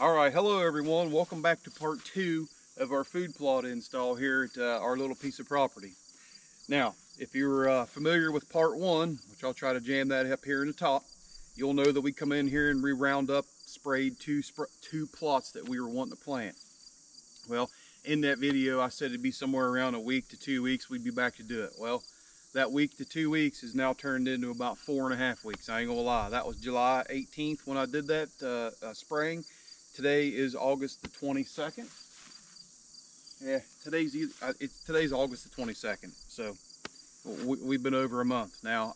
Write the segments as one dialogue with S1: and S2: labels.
S1: All right, hello everyone. Welcome back to part 2 of our food plot install here at our little piece of property. Now, if you're familiar with part 1, which I'll try to jam that up here in the top, you'll know that we come in here and we round up, sprayed two plots that we were wanting to plant. Well, in that video I said it'd be somewhere around a week to 2 weeks we'd be back to do it. Well, that week to 2 weeks is now turned into about 4.5 weeks. I ain't gonna lie, that was July 18th when I did that spraying. Today is August the 22nd. Yeah, today's August the 22nd. So we've been over a month. Now,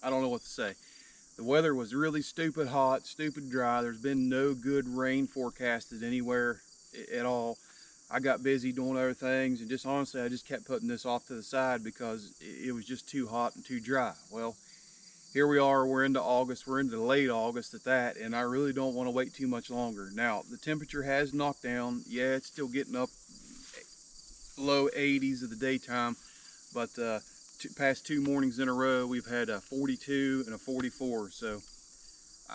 S1: I don't know what to say. The weather was really stupid hot, stupid dry. There's been no good rain forecasted anywhere at all. I got busy doing other things, and just honestly, I just kept putting this off to the side because it was just too hot and too dry. Well, here we are, we're into August, we're into late August at that, and I really don't want to wait too much longer. Now, the temperature has knocked down. Yeah, it's still getting up low 80s of the daytime, but past 2 mornings in a row, we've had a 42 and a 44, so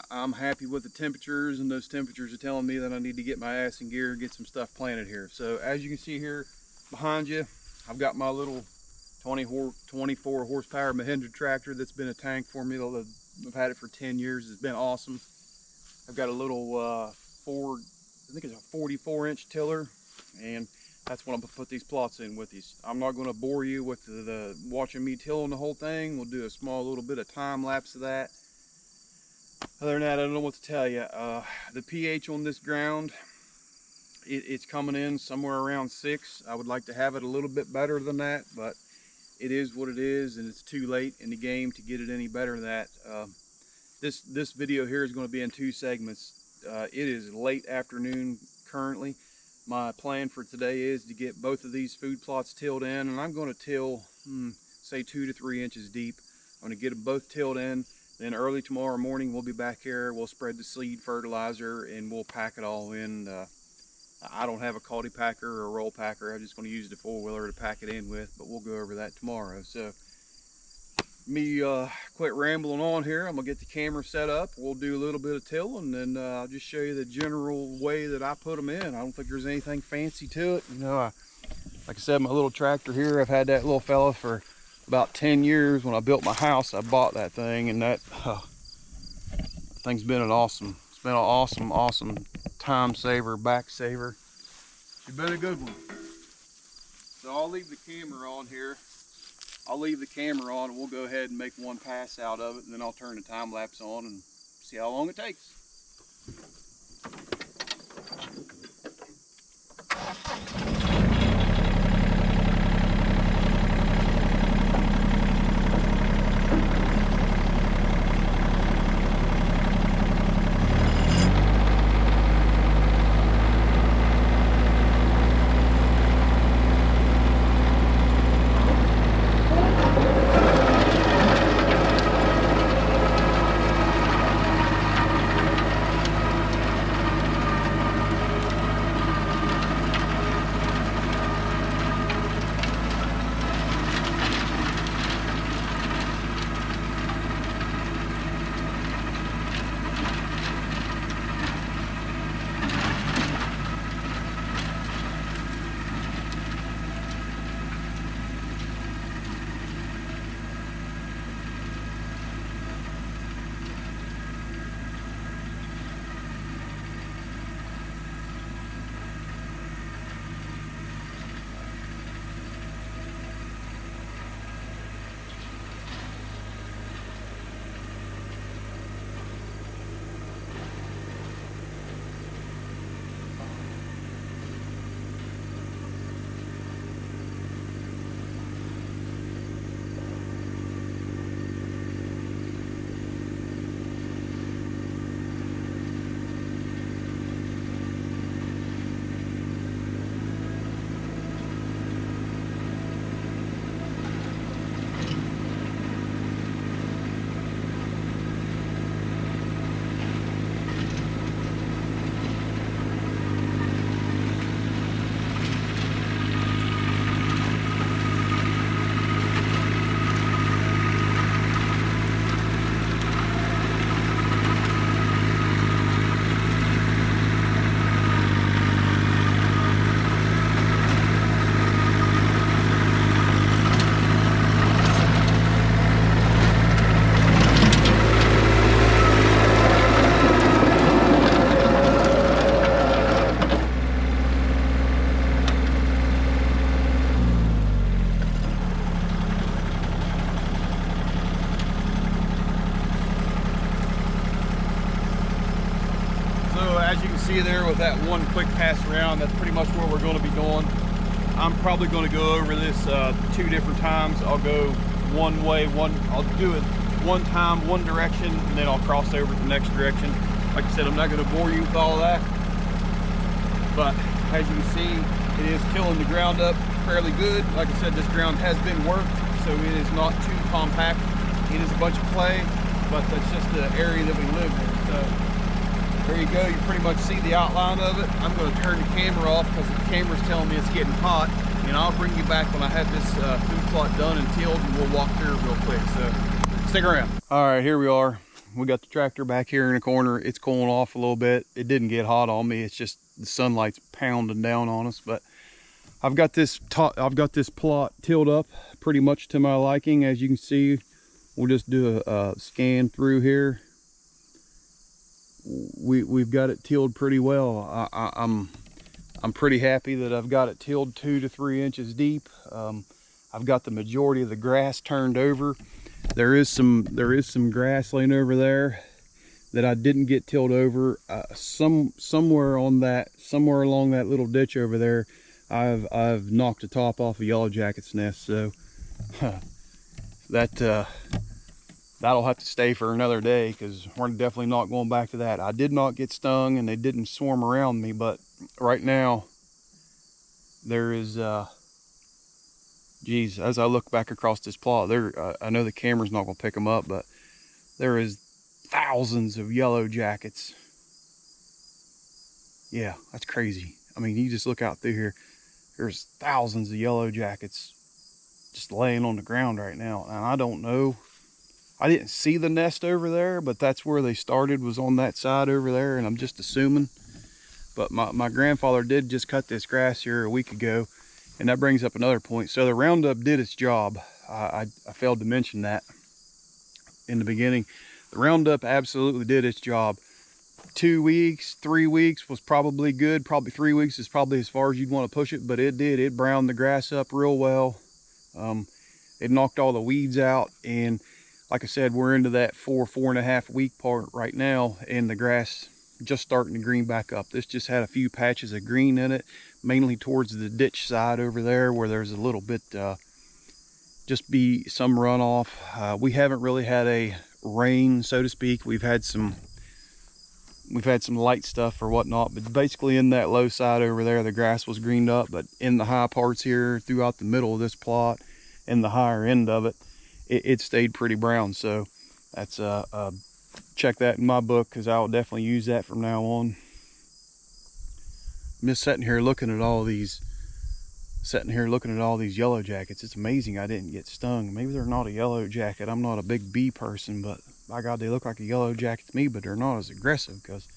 S1: I'm happy with the temperatures, and those temperatures are telling me that I need to get my ass in gear and get some stuff planted here. So as you can see here behind you, I've got my little 24 horsepower Mahindra tractor that's been a tank for me. I've had it for 10 years. It's been awesome. I've got a little Ford, I think it's a 44-inch tiller, and that's what I'm gonna put these plots in with these. I'm not gonna bore you with the watching me tilling the whole thing. We'll do a small little bit of time lapse of that. Other than that, I don't know what to tell you. The pH on this ground, it's coming in somewhere around 6. I would like to have it a little bit better than that, but it is what it is, and it's too late in the game to get it any better than that. This video here is going to be in 2 segments. It is late afternoon currently. My plan for today is to get both of these food plots tilled in, and I'm going to till say 2 to 3 inches deep. I'm going to get them both tilled in. Then early tomorrow morning we'll be back here. We'll spread the seed fertilizer and we'll pack it all in. I don't have a Caldy packer or a roll packer. I'm just going to use the 4-wheeler to pack it in with, but we'll go over that tomorrow. So me quit rambling on here. I'm going to get the camera set up. We'll do a little bit of tilling, and I'll just show you the general way that I put them in. I don't think there's anything fancy to it. You know, like I said, my little tractor here, I've had that little fella for about 10 years. When I built my house, I bought that thing, and that thing's been it's been an awesome time saver, back saver. It's been a good one. So I'll leave the camera on here. I'll leave the camera on, and we'll go ahead and make one pass out of it, and then I'll turn the time lapse on and see how long it takes. as you can see there with that one quick pass around, that's pretty much what we're going to be doing. I'm probably going to go over this 2 different times. I'll go one way, I'll do it one time, one direction, and then I'll cross over to the next direction. Like I said, I'm not going to bore you with all that, but as you can see, it is tilling the ground up fairly good. Like I said, this ground has been worked, so it is not too compact. It is a bunch of clay, but that's just the area that we live in. So there you go, you pretty much see the outline of it. I'm going to turn the camera off because the camera's telling me it's getting hot, and I'll bring you back when I have this food plot done and tilled, and we'll walk through it real quick, so stick around. All right, here we are. We got the tractor back here in the corner. It's cooling off a little bit. It didn't get hot on me, it's just the sunlight's pounding down on us, but I've got this plot tilled up pretty much to my liking. As you can see, we'll just do a scan through here. We've got it tilled pretty well. I'm pretty happy that I've got it tilled 2 to 3 inches deep. I've got the majority of the grass turned over. There is some grass laying over there that I didn't get tilled over. Somewhere along that little ditch over there, I've knocked the top off a yellow jacket's nest. So that'll have to stay for another day, because we're definitely not going back to that. I did not get stung and they didn't swarm around me, but right now there is geez, as I look back across this plot there, I know the camera's not going to pick them up, but there is thousands of yellow jackets. Yeah, that's crazy. I mean, you just look out through here, there's thousands of yellow jackets just laying on the ground right now. And I don't know, I didn't see the nest over there, but that's where they started, was on that side over there, and I'm just assuming. But my grandfather did just cut this grass here a week ago, and that brings up another point. So the Roundup did its job. I failed to mention that in the beginning. The Roundup absolutely did its job. 2 weeks, 3 weeks was probably good. Probably 3 weeks is probably as far as you'd want to push it, but it did. It browned the grass up real well. It knocked all the weeds out, and like I said, we're into that 4.5 week part right now, and the grass just starting to green back up. This just had a few patches of green in it, mainly towards the ditch side over there, where there's a little bit just be some runoff. We haven't really had a rain, so to speak. We've had some light stuff or whatnot, but basically in that low side over there, the grass was greened up. But in the high parts here, throughout the middle of this plot, and the higher end of it, it stayed pretty brown. So that's check that in my book, because I'll definitely use that from now on. I'm just sitting here looking at all these yellow jackets. It's amazing I didn't get stung. Maybe they're not a yellow jacket. I'm not a big bee person, but by God, they look like a yellow jacket to me, but they're not as aggressive, because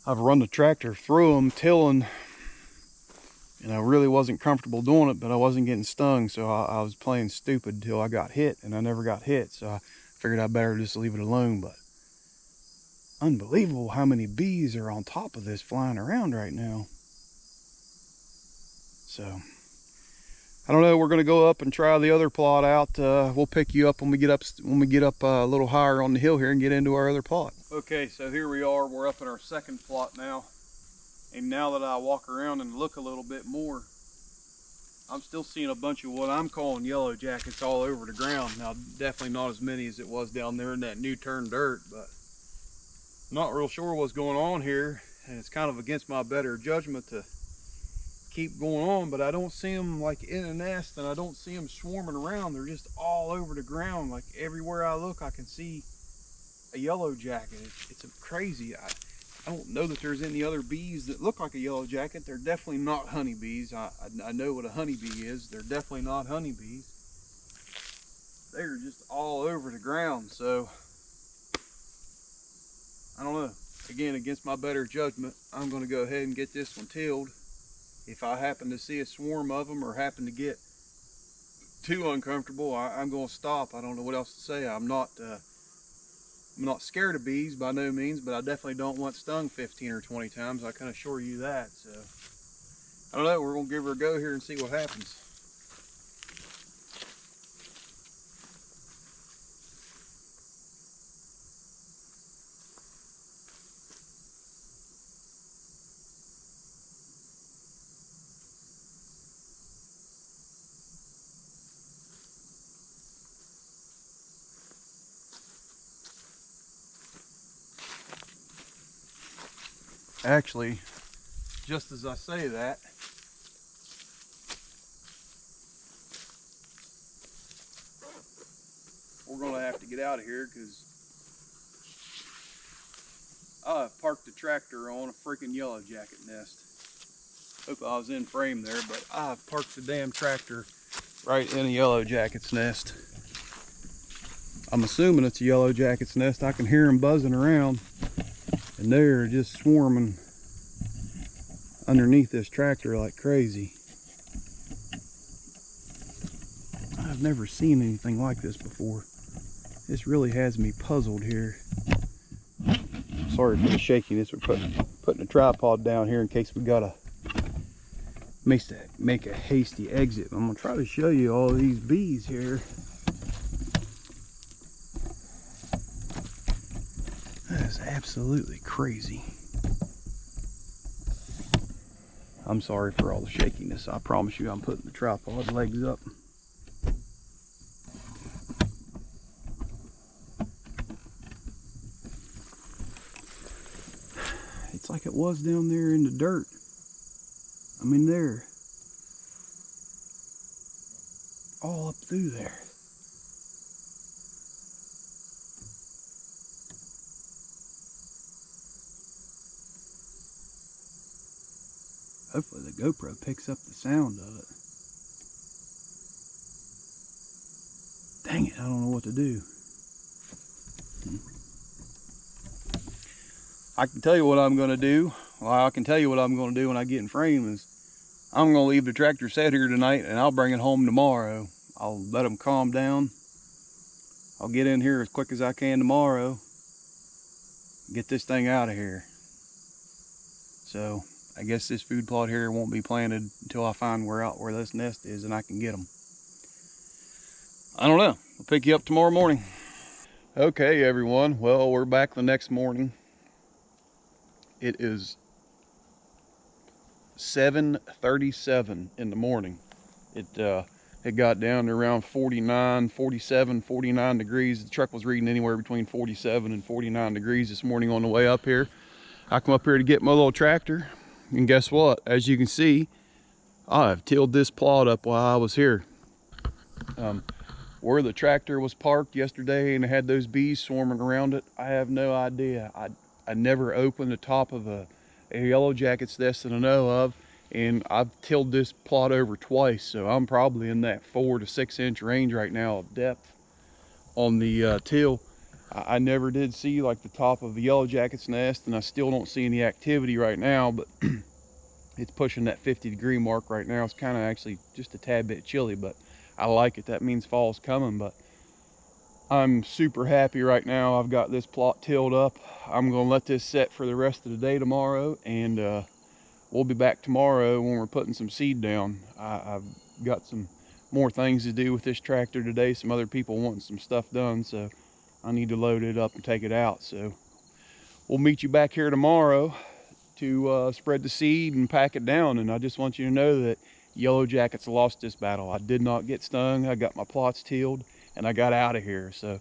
S1: I've run the tractor through them tilling, and I really wasn't comfortable doing it, but I wasn't getting stung. So I was playing stupid until I got hit, and I never got hit. So I figured I better just leave it alone. But unbelievable how many bees are on top of this flying around right now. So I don't know, we're going to go up and try the other plot out. We'll pick you up when we get up a little higher on the hill here and get into our other plot. Okay, so here we are. We're up in our second plot now. And now that I walk around and look a little bit more, I'm still seeing a bunch of what I'm calling yellow jackets all over the ground. Now, definitely not as many as it was down there in that new turned dirt, but I'm not real sure what's going on here. And it's kind of against my better judgment to keep going on, but I don't see them like in a nest, and I don't see them swarming around. They're just all over the ground. Like everywhere I look, I can see a yellow jacket. It's crazy. I don't know that there's any other bees that look like a yellow jacket. They're definitely not honeybees. I know what a honeybee is. They're definitely not honeybees. They're just all over the ground. So I don't know. Again, against my better judgment, I'm going to go ahead and get this one tilled. If I happen to see a swarm of them or happen to get too uncomfortable, I'm going to stop. I don't know what else to say. I'm not scared of bees by no means, but I definitely don't want stung 15 or 20 times. I can assure you that. So I don't know. We're going to give her a go here and see what happens. Actually, just as I say that, we're gonna have to get out of here because I parked the tractor on a freaking yellow jacket nest. Hope I was in frame there, but I parked the damn tractor right in a yellow jacket's nest. I'm assuming it's a yellow jacket's nest. I can hear them buzzing around, and they're just swarming underneath this tractor like crazy. I've never seen anything like this before. This really has me puzzled here. Sorry for the shakiness. We're putting a tripod down here in case we gotta make a hasty exit. I'm gonna try to show you all these bees here. That is absolutely crazy. I'm sorry for all the shakiness. I promise you I'm putting the tripod legs up. It's like it was down there in the dirt. I mean, they're all up through there. Hopefully the GoPro picks up the sound of it. Dang it, I don't know what to do. I can tell you what I'm going to do. Well, I can tell you what I'm going to do when I get in frame is I'm going to leave the tractor set here tonight and I'll bring it home tomorrow. I'll let them calm down. I'll get in here as quick as I can tomorrow. Get this thing out of here. So I guess this food plot here won't be planted until I find where this nest is and I can get them. I don't know. I'll pick you up tomorrow morning. Okay, everyone. Well, we're back the next morning. It is 7:37 in the morning. It got down to around 49, 47, 49 degrees. The truck was reading anywhere between 47 and 49 degrees this morning on the way up here. I come up here to get my little tractor, and guess what? As you can see, I've tilled this plot up while I was here. Where the tractor was parked yesterday and it had those bees swarming around it, I have no idea. I never opened the top of a yellow jacket's nest that I know of, and I've tilled this plot over twice, so I'm probably in that 4 to 6 inch range right now of depth on the till. I never did see like the top of the yellow jacket's nest, and I still don't see any activity right now, but it's pushing that 50-degree mark right now. It's kind of actually just a tad bit chilly, but I like it. That means fall's coming. But I'm super happy right now. I've got this plot tilled up. I'm gonna let this set for the rest of the day tomorrow, and we'll be back tomorrow when we're putting some seed down. I've got some more things to do with this tractor today. Some other people wanting some stuff done, so I need to load it up and take it out. So we'll meet you back here tomorrow to spread the seed and pack it down. And I just want you to know that yellow jackets lost this battle. I did not get stung. I got my plots tilled and I got out of here. So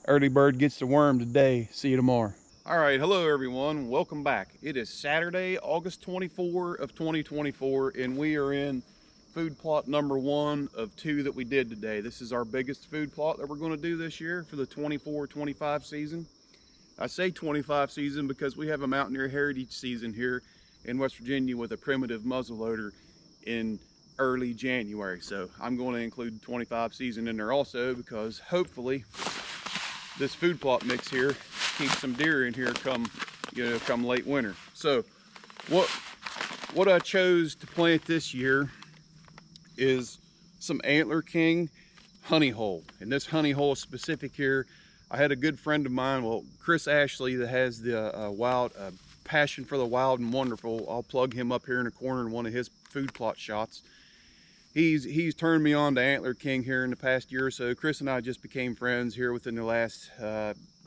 S1: early bird gets the worm today. See you tomorrow. All right, hello everyone, welcome back. It is Saturday, August 24 of 2024, and we are in food plot number 1 of 2 that we did today. This is our biggest food plot that we're going to do this year for the 24-25 season. I say 25 season because we have a Mountaineer Heritage season here in West Virginia with a primitive muzzleloader in early January. So I'm going to include 25 season in there also, because hopefully this food plot mix here keeps some deer in here come late winter. So what I chose to plant this year is some Antler King honey hole. And this honey hole specific here, I had a good friend of mine, well, Chris Ashley, that has the passion for the wild and wonderful. I'll plug him up here in the corner in one of his food plot shots. He's turned me on to Antler King here in the past year or so. Chris and I just became friends here within the last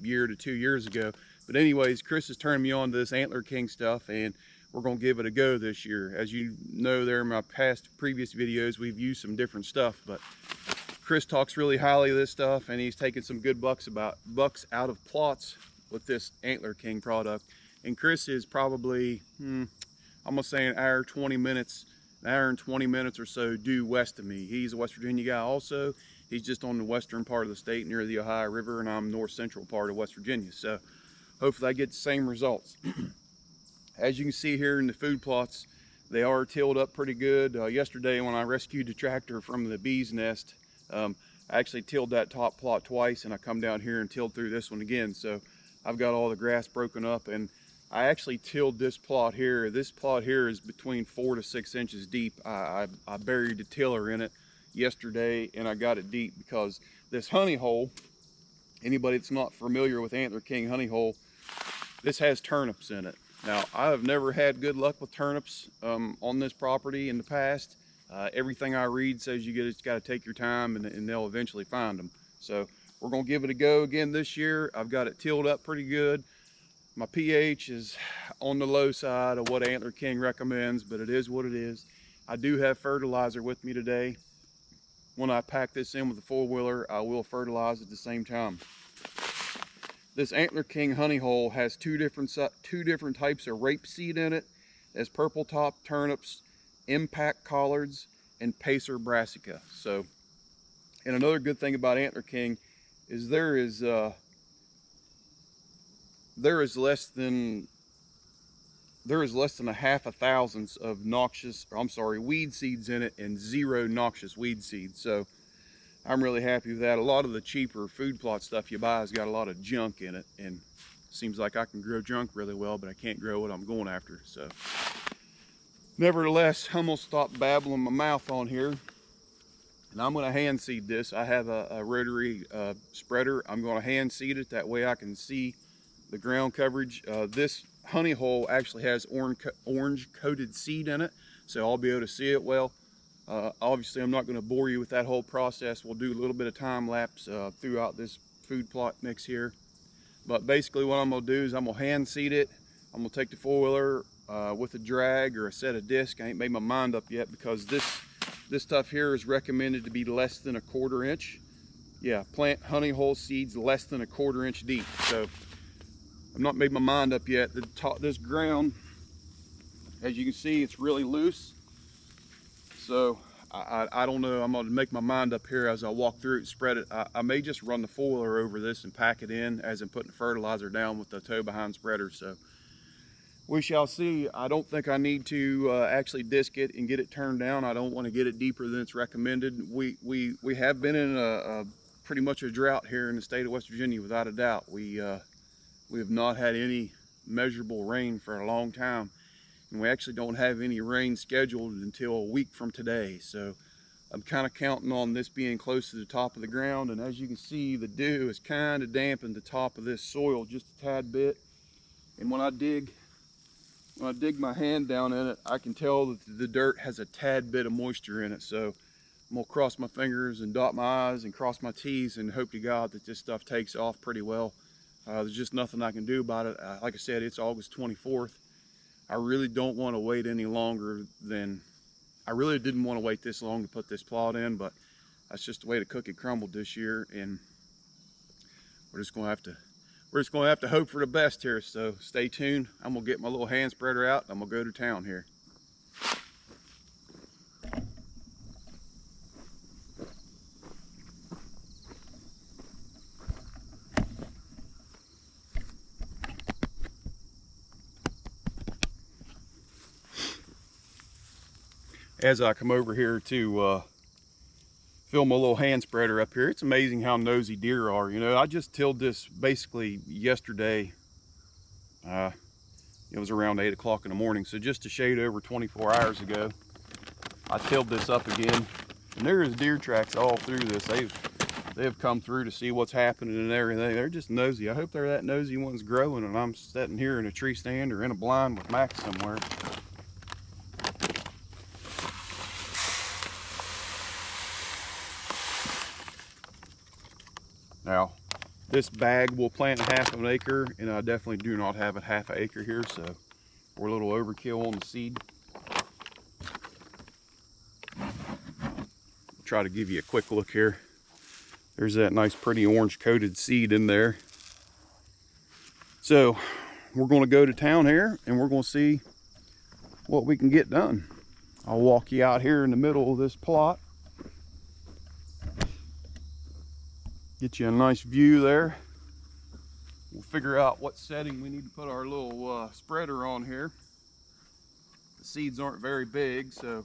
S1: year to 2 years ago. But anyways, Chris has turned me on to this Antler King stuff, and we're gonna give it a go this year. As you know, there in my previous videos, we've used some different stuff, but Chris talks really highly of this stuff, and he's taken some good bucks out of plots with this Antler King product. and Chris is probably, I'm gonna say an hour and 20 minutes or so due west of me. He's a West Virginia guy also. He's just on the western part of the state near the Ohio River, and I'm north central part of West Virginia. So hopefully I get the same results. As you can see here in the food plots, they are tilled up pretty good. Yesterday when I rescued the tractor from the bee's nest, I actually tilled that top plot twice, and I come down here and tilled through this one again. So I've got all the grass broken up, and I actually tilled this plot here. This plot here is between 4 to 6 inches deep. I buried the tiller in it yesterday, and I got it deep because this honey hole, anybody that's not familiar with Antler King honey hole, this has turnips in it. Now, I have never had good luck with turnips on this property in the past. Everything I read says you got to take your time, and they'll eventually find them. So we're gonna give it a go again this year. I've got it tilled up pretty good. My pH is on the low side of what Antler King recommends, but it is what it is. I do have fertilizer with me today. When I pack this in with the four-wheeler, I will fertilize at the same time. This Antler King honey hole has two different types of rapeseed in it. There's purple top turnips, impact collards, and pacer brassica. So, and another good thing about Antler King is there is less than a half a thousandth of weed seeds in it, and 0 noxious weed seeds. So I'm really happy with that. A lot of the cheaper food plot stuff you buy has got a lot of junk in it, and seems like I can grow junk really well, but I can't grow what I'm going after. So nevertheless, I'm gonna stop babbling my mouth on here, and I'm gonna hand seed this. I have a rotary spreader. I'm gonna hand seed it, that way I can see the ground coverage. This honey hole actually has orange coated seed in it, so I'll be able to see it well. Obviously I'm not going to bore you with that whole process. We'll do a little bit of time lapse throughout this food plot mix here, but basically what I'm going to do is I'm going to hand seed it. I'm going to take the four-wheeler with a drag or a set of discs. I ain't made my mind up yet, because this stuff here is recommended to be less than a 1/4 inch. Yeah, plant honey hole seeds less than a 1/4 inch deep. So I've not made my mind up yet. This ground, as you can see, it's really loose. So I don't know. I'm gonna make my mind up here as I walk through it and spread it. I may just run the four-wheeler over this and pack it in, as in putting the fertilizer down with the tow behind spreader. So we shall see. I don't think I need to actually disc it and get it turned down. I don't want to get it deeper than it's recommended. We have been in a pretty much a drought here in the state of West Virginia, without a doubt. We have not had any measurable rain for a long time, and we actually don't have any rain scheduled until a week from today. So I'm kind of counting on this being close to the top of the ground, and as you can see, the dew has kind of dampened the top of this soil just a tad bit. And when I dig my hand down in it, I can tell that the dirt has a tad bit of moisture in it. So I'm gonna cross my fingers and dot my I's and cross my T's and hope to God that this stuff takes off pretty well. There's just nothing I can do about it. Like I said, it's August 24th. I really don't want to wait any longer than, I really didn't want to wait this long to put this plot in, but that's just the way the cookie crumbled this year, and we're just gonna have to hope for the best here. So stay tuned. I'm gonna get my little hand spreader out. I'm gonna go to town here. As I come over here to film a little hand spreader up here, it's amazing how nosy deer are. You know, I just tilled this basically yesterday. It was around 8 o'clock in the morning, so just a shade over 24 hours ago, I tilled this up again, and there's deer tracks all through this. They've come through to see what's happening and everything. They're just nosy. I hope they're that nosy ones growing, and I'm sitting here in a tree stand or in a blind with Max somewhere. Now, this bag will plant 1/2 acre, and I definitely do not have a 1/2 acre here, so we're a little overkill on the seed. I'll try to give you a quick look here. There's that nice pretty orange coated seed in there. So we're going to go to town here and we're going to see what we can get done. I'll walk you out here in the middle of this plot. Get you a nice view there. We'll figure out what setting we need to put our little spreader on here. The seeds aren't very big, so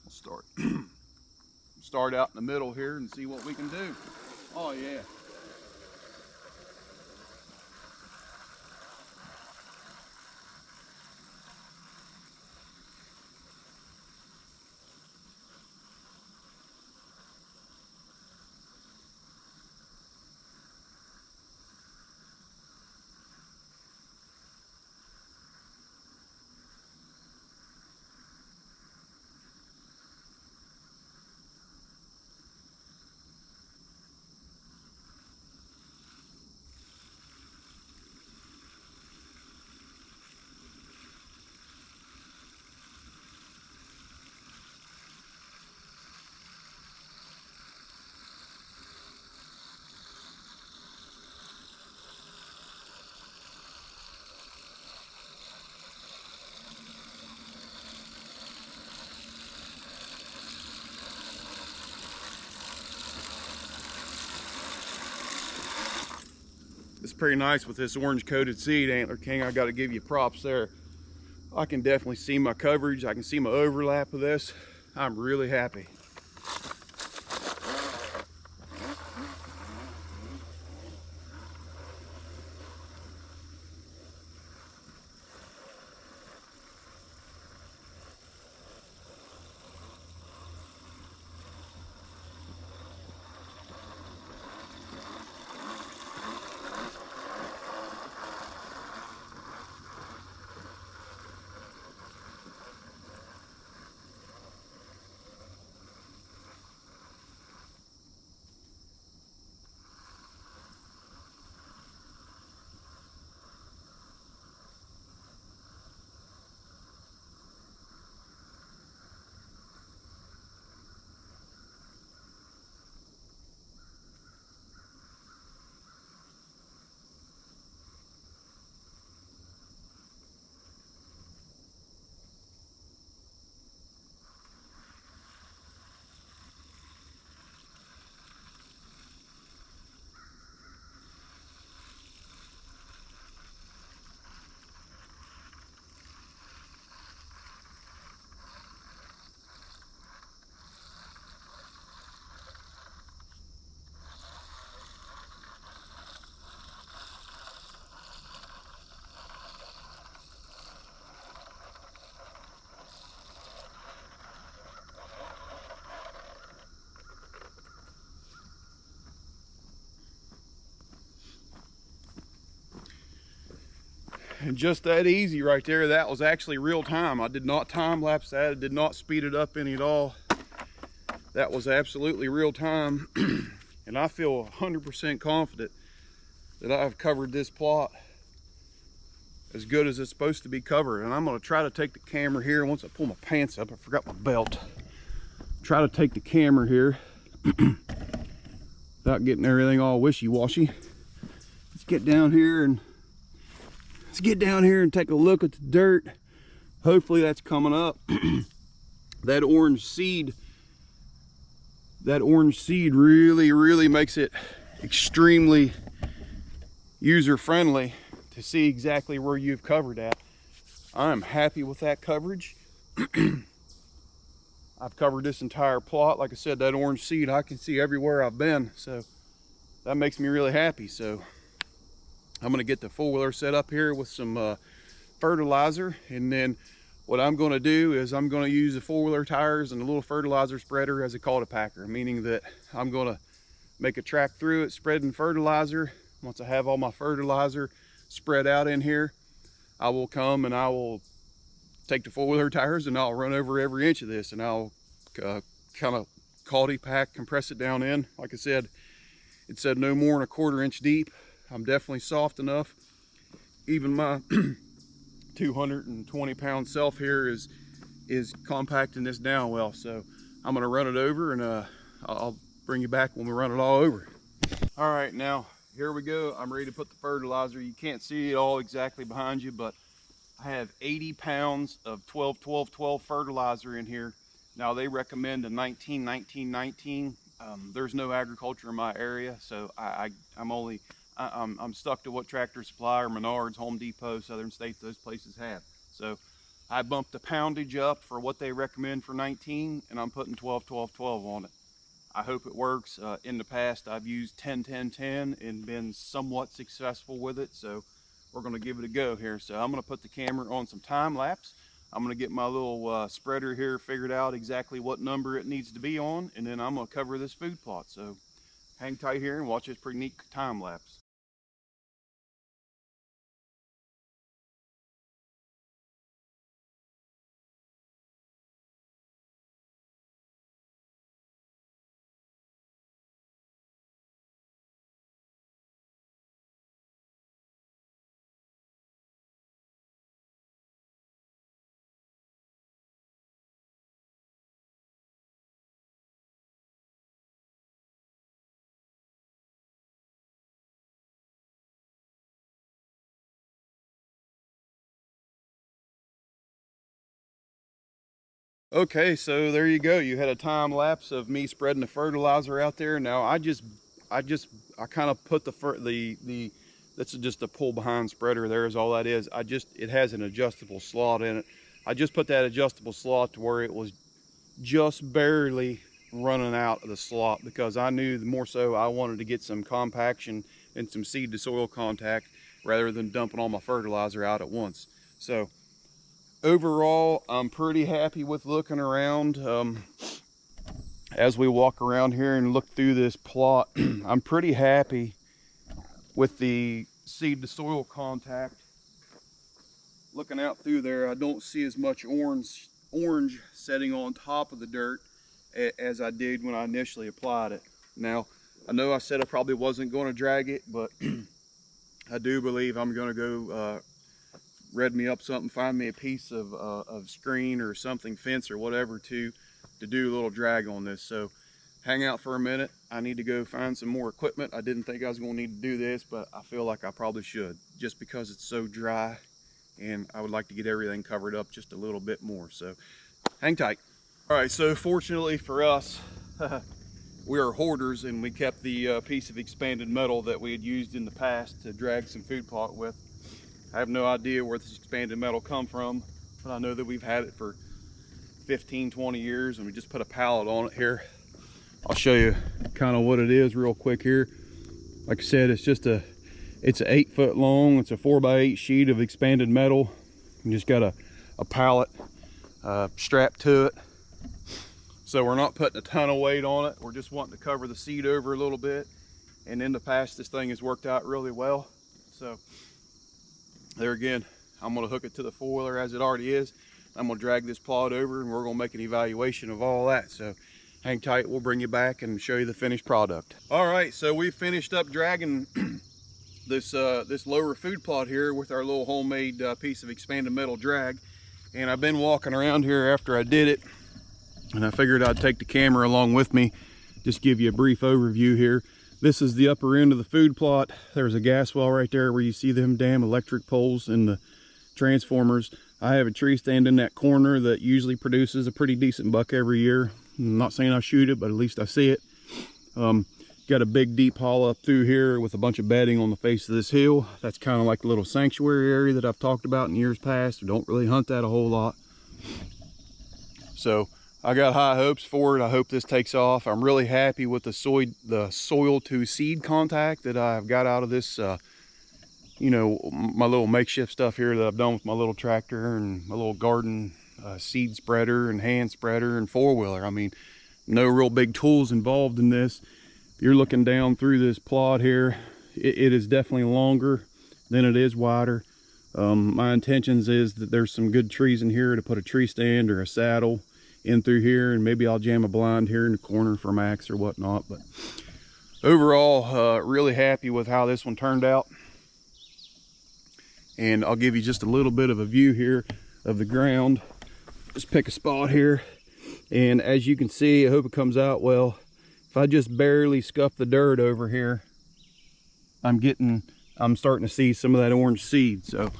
S1: we'll start out in the middle here and see what we can do. Oh yeah. It's pretty nice with this orange coated seed, Antler King. I got to give you props there. I can definitely see my coverage. I can see my overlap of this. I'm really happy. And just that easy right there. That was actually real time. I did not time lapse that. I did not speed it up any at all. That was absolutely real time. And I feel 100% confident that I've covered this plot as good as it's supposed to be covered. And I'm going to try to take the camera here. Once I pull my pants up, I forgot my belt. Try to take the camera here without getting everything all wishy-washy. Let's get down here and take a look at the dirt. Hopefully that's coming up. That orange seed really makes it extremely user-friendly to see exactly where you've covered at. I'm happy with that coverage. I've covered this entire plot. Like I said, that orange seed I can see everywhere I've been, so that makes me really happy. So I'm going to get the four-wheeler set up here with some fertilizer, and then what I'm going to do is I'm going to use the four-wheeler tires and a little fertilizer spreader as a cultipacker, meaning that I'm going to make a track through it spreading fertilizer. Once I have all my fertilizer spread out in here, I will come and I will take the four-wheeler tires and I'll run over every inch of this, and I'll kind of cultipack, compress it down in. Like I said, it said no more than a 1/4 inch deep. I'm definitely soft enough. Even my 220-pound self here is compacting this down well. So I'm gonna run it over, and I'll bring you back when we run it all over. All right, now here we go. I'm ready to put the fertilizer. You can't see it all exactly behind you, but I have 80 pounds of 12 12 12 fertilizer in here. Now they recommend a 19 19 19. There's no agriculture in my area, so I'm stuck to what Tractor Supply or Menards, Home Depot, Southern States, those places have. So I bumped the poundage up for what they recommend for 19, and I'm putting 12 12 12 on it. I hope it works. In the past, I've used 10 10 10 and been somewhat successful with it, so we're going to give it a go here. So I'm going to put the camera on some time lapse. I'm going to get my little spreader here figured out exactly what number it needs to be on, and then I'm going to cover this food plot. So hang tight here and watch this pretty neat time lapse. Okay, so there you go. You had a time lapse of me spreading the fertilizer out there. Now I kind of put that's just a pull behind spreader. There is all that is. It has an adjustable slot in it. I just put that adjustable slot to where it was just barely running out of the slot, because I knew the more so I wanted to get some compaction and some seed to soil contact rather than dumping all my fertilizer out at once. So overall, I'm pretty happy with looking around. As we walk around here and look through this plot, I'm pretty happy with the seed to soil contact. Looking out through there, I don't see as much orange setting on top of the dirt as I did when I initially applied it. Now, I know I said I probably wasn't going to drag it, but I do believe I'm going to go red me up something, find me a piece of screen or something, fence or whatever, to do a little drag on this. So hang out for a minute. I need to go find some more equipment. I didn't think I was going to need to do this, but I feel like I probably should, just because it's so dry and I would like to get everything covered up just a little bit more. So hang tight. All right, so fortunately for us, we are hoarders, and we kept the piece of expanded metal that we had used in the past to drag some food plot with. I have no idea where this expanded metal come from, but I know that we've had it for 15-20 years, and we just put a pallet on it here. I'll show you kind of what it is real quick here. Like I said, it's an 8 foot long, it's a 4x8 sheet of expanded metal. You just got a pallet strapped to it. So we're not putting a ton of weight on it. We're just wanting to cover the seed over a little bit. And in the past, this thing has worked out really well. So there again, I'm gonna hook it to the four-wheeler as it already is. I'm gonna drag this plot over, and we're gonna make an evaluation of all that. So hang tight, we'll bring you back and show you the finished product. All right, so we finished up dragging this lower food plot here with our little homemade piece of expanded metal drag. And I've been walking around here after I did it, and I figured I'd take the camera along with me, just give you a brief overview here. This is the upper end of the food plot. There's a gas well right there where you see them damn electric poles and the transformers. I have a tree stand in that corner that usually produces a pretty decent buck every year. I'm not saying I shoot it, but at least I see it. Got a big deep hall up through here with a bunch of bedding on the face of this hill. That's kind of like the little sanctuary area that I've talked about in years past. We don't really hunt that a whole lot. So I got high hopes for it. I hope this takes off. I'm really happy with the soil to seed contact that I've got out of this, you know, my little makeshift stuff here that I've done with my little tractor and my little garden seed spreader and hand spreader and four-wheeler. I mean, no real big tools involved in this. If you're looking down through this plot here, it is definitely longer than it is wider. My intentions is that there's some good trees in here to put a tree stand or a saddle in through here, and maybe I'll jam a blind here in the corner for Max or whatnot. But overall, really happy with how this one turned out. And I'll give you just a little bit of a view here of the ground. Just pick a spot here, and as you can see, I hope it comes out well. If I just barely scuff the dirt over here, I'm starting to see some of that orange seed. So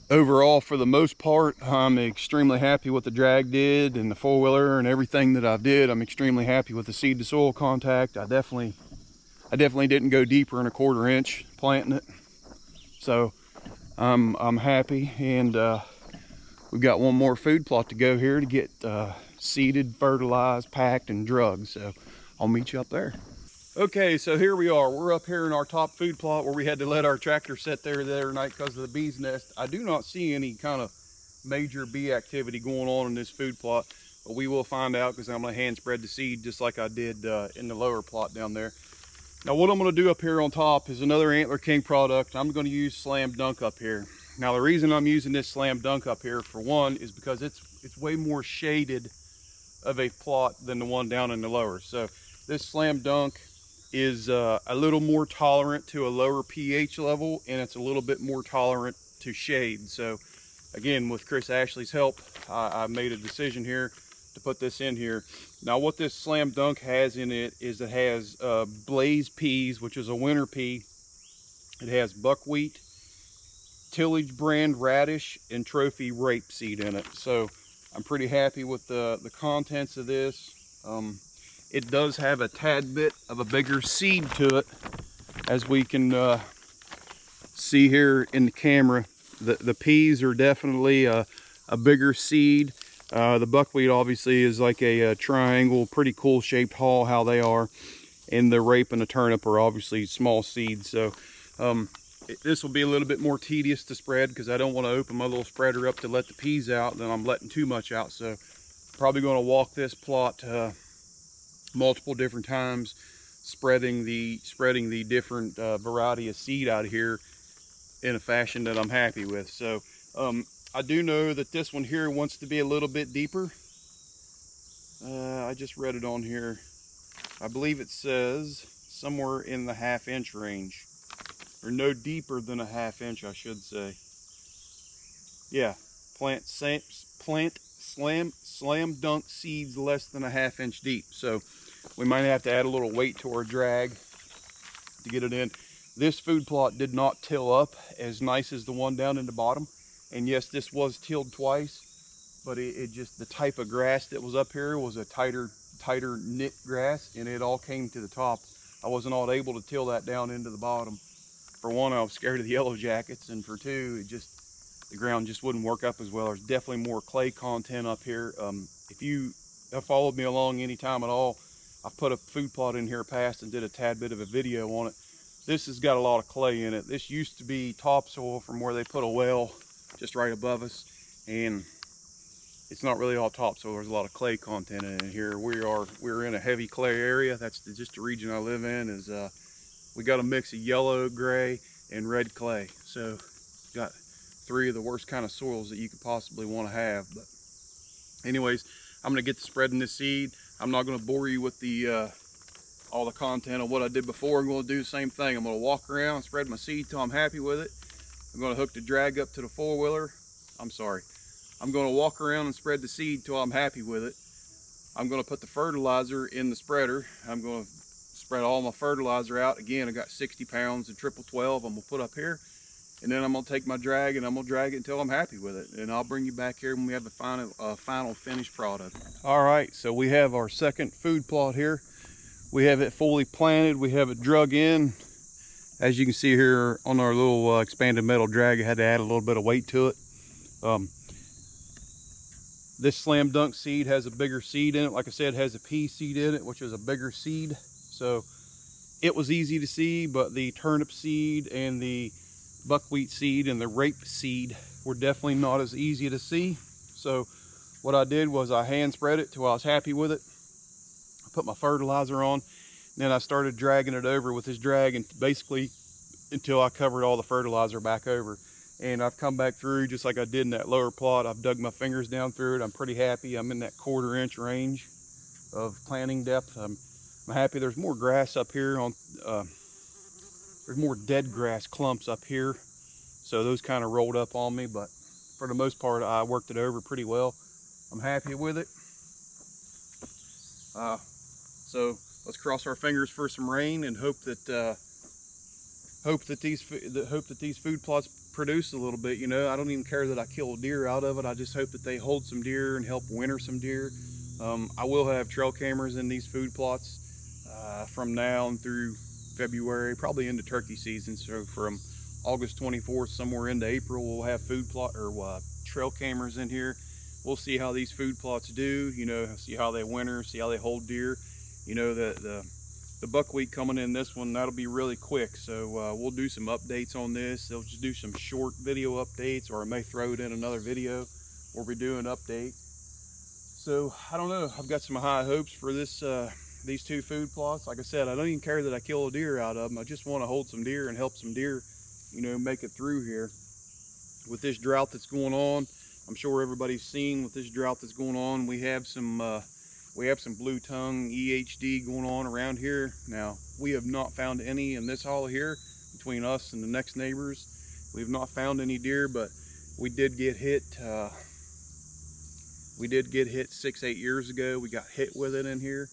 S1: overall, for the most part, I'm extremely happy with the drag did and the four-wheeler and everything that I did. I'm extremely happy with the seed to soil contact. I definitely didn't go deeper than a 1/4 inch planting it. So I'm happy, and we've got one more food plot to go here to get seeded, fertilized, packed, and drugged. So I'll meet you up there. Okay, so here we are. We're up here in our top food plot where we had to let our tractor sit there the other night because of the bee's nest. I do not see any kind of major bee activity going on in this food plot, but we will find out because I'm going to hand spread the seed just like I did in the lower plot down there. Now what I'm going to do up here on top is another Antler King product. I'm going to use Slam Dunk up here. Now the reason I'm using this Slam Dunk up here, for one, is because it's way more shaded of a plot than the one down in the lower. So this Slam Dunk is a little more tolerant to a lower pH level, and it's a little bit more tolerant to shade. So again, with Chris Ashley's help, I made a decision here to put this in here. Now what this Slam Dunk has in it is it has Blaze peas, which is a winter pea. It has buckwheat, tillage brand radish, and trophy rapeseed in it. So I'm pretty happy with the contents of this. It does have a tad bit of a bigger seed to it, as we can see here in the camera. The peas are definitely a bigger seed. The buckwheat obviously is like a triangle, pretty cool shaped hull how they are. And the rape and the turnip are obviously small seeds. So this will be a little bit more tedious to spread because I don't want to open my little spreader up to let the peas out, then I'm letting too much out. So probably going to walk this plot multiple different times, spreading the different variety of seed out of here in a fashion that I'm happy with. So I do know that this one here wants to be a little bit deeper. I just read it on here. I believe it says somewhere in the 1/2 inch range, or no deeper than a 1/2 inch, I should say. Yeah, plant Slam Dunk seeds less than a 1/2 inch deep. So we might have to add a little weight to our drag to get it in. This food plot did not till up as nice as the one down in the bottom. And yes, this was tilled twice, but it just, the type of grass that was up here was a tighter knit grass, and it all came to the top. I wasn't all able to till that down into the bottom. For one, I was scared of the yellow jackets, and for two, the ground just wouldn't work up as well. There's definitely more clay content up here. If you have followed me along any time at all, I've put a food plot in here past and did a tad bit of a video on it. This has got a lot of clay in it. This used to be topsoil from where they put a well just right above us, and it's not really all topsoil. There's a lot of clay content in it here. We're in a heavy clay area. That's just the region I live in. Is we got a mix of yellow, gray, and red clay. So got 3 of the worst kind of soils that you could possibly want to have. But anyways, I'm gonna get to spreading this seed. I'm not gonna bore you with the all the content of what I did before. I'm gonna do the same thing. I'm gonna walk around and spread my seed till I'm happy with it. I'm gonna hook the drag up to the four-wheeler. I'm gonna walk around and spread the seed till I'm happy with it. I'm gonna put the fertilizer in the spreader. I'm gonna spread all my fertilizer out. Again, I got 60 pounds of triple 12 I'm gonna put up here. And then I'm gonna take my drag and I'm gonna drag it until I'm happy with it. And I'll bring you back here when we have the final finished product. All right, so we have our second food plot here. We have it fully planted. We have it drug in. As you can see here on our little expanded metal drag, I had to add a little bit of weight to it. This Slam Dunk seed has a bigger seed in it. Like I said, it has a pea seed in it, which is a bigger seed. So it was easy to see, but the turnip seed and the buckwheat seed and the rape seed were definitely not as easy to see. So what I did was I hand spread it till I was happy with it. I put my fertilizer on, and then I started dragging it over with this drag, and basically until I covered all the fertilizer back over. And I've come back through just like I did in that lower plot. I've dug my fingers down through it. I'm pretty happy. I'm in that 1/4 inch range of planting depth. I'm happy. There's more grass up here on there's more dead grass clumps up here, so those kind of rolled up on me, but for the most part I worked it over pretty well. I'm happy with it. So let's cross our fingers for some rain and hope that hope that these food plots produce a little bit. You know, I don't even care that I kill a deer out of it. I just hope that they hold some deer and help winter some deer. I will have trail cameras in these food plots from now and through February, probably into turkey season. So from August 24th somewhere into April, we'll have trail cameras in here. We'll see how these food plots do, you know, see how they winter, see how they hold deer. You know, the buckwheat coming in this one, that'll be really quick. So we'll do some updates on this. They'll just do some short video updates, or I may throw it in another video where we do an update. So I don't know, I've got some high hopes for this these two food plots. Like I said, I don't even care that I kill a deer out of them. I just want to hold some deer and help some deer, you know, make it through here. With this drought that's going on, I'm sure everybody's seen with this drought that's going on, we have some blue tongue EHD going on around here. Now, we have not found any in this hollow here between us and the next neighbors. We've not found any deer, but we did get hit. We did get hit 6-8 years ago. We got hit with it in here.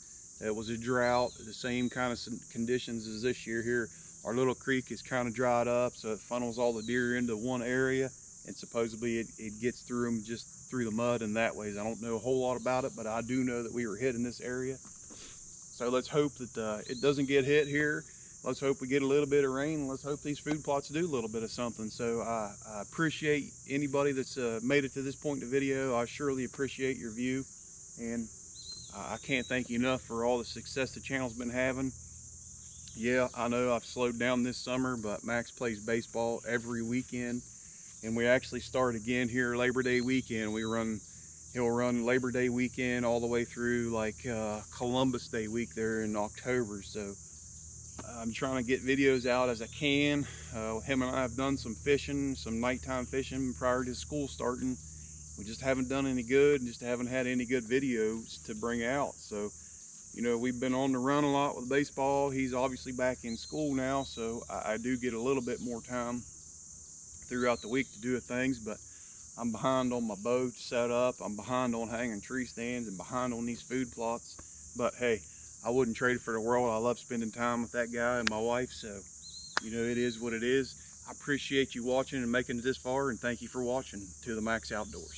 S1: It was a drought, the same kind of conditions as this year here. Our little creek is kind of dried up, so it funnels all the deer into one area, and supposedly it gets through them just through the mud and that way. I don't know a whole lot about it, but I do know that we were hit in this area. So let's hope that it doesn't get hit here. Let's hope we get a little bit of rain. Let's hope these food plots do a little bit of something. So I appreciate anybody that's made it to this point in the video. I surely appreciate your view, and I can't thank you enough for all the success the channel's been having. Yeah, I know I've slowed down this summer, but Max plays baseball every weekend, and we actually start again here Labor Day weekend. He'll run Labor Day weekend all the way through like Columbus Day week there in October. So I'm trying to get videos out as I can. Him and I have done some fishing, some nighttime fishing prior to school starting. We just haven't done any good, and just haven't had any good videos to bring out. So, you know, we've been on the run a lot with baseball. He's obviously back in school now, so I do get a little bit more time throughout the week to do things, but I'm behind on my boat setup. I'm behind on hanging tree stands and behind on these food plots. But hey, I wouldn't trade it for the world. I love spending time with that guy and my wife, so, you know, it is what it is. I appreciate you watching and making it this far, and thank you for watching To The Max Outdoors.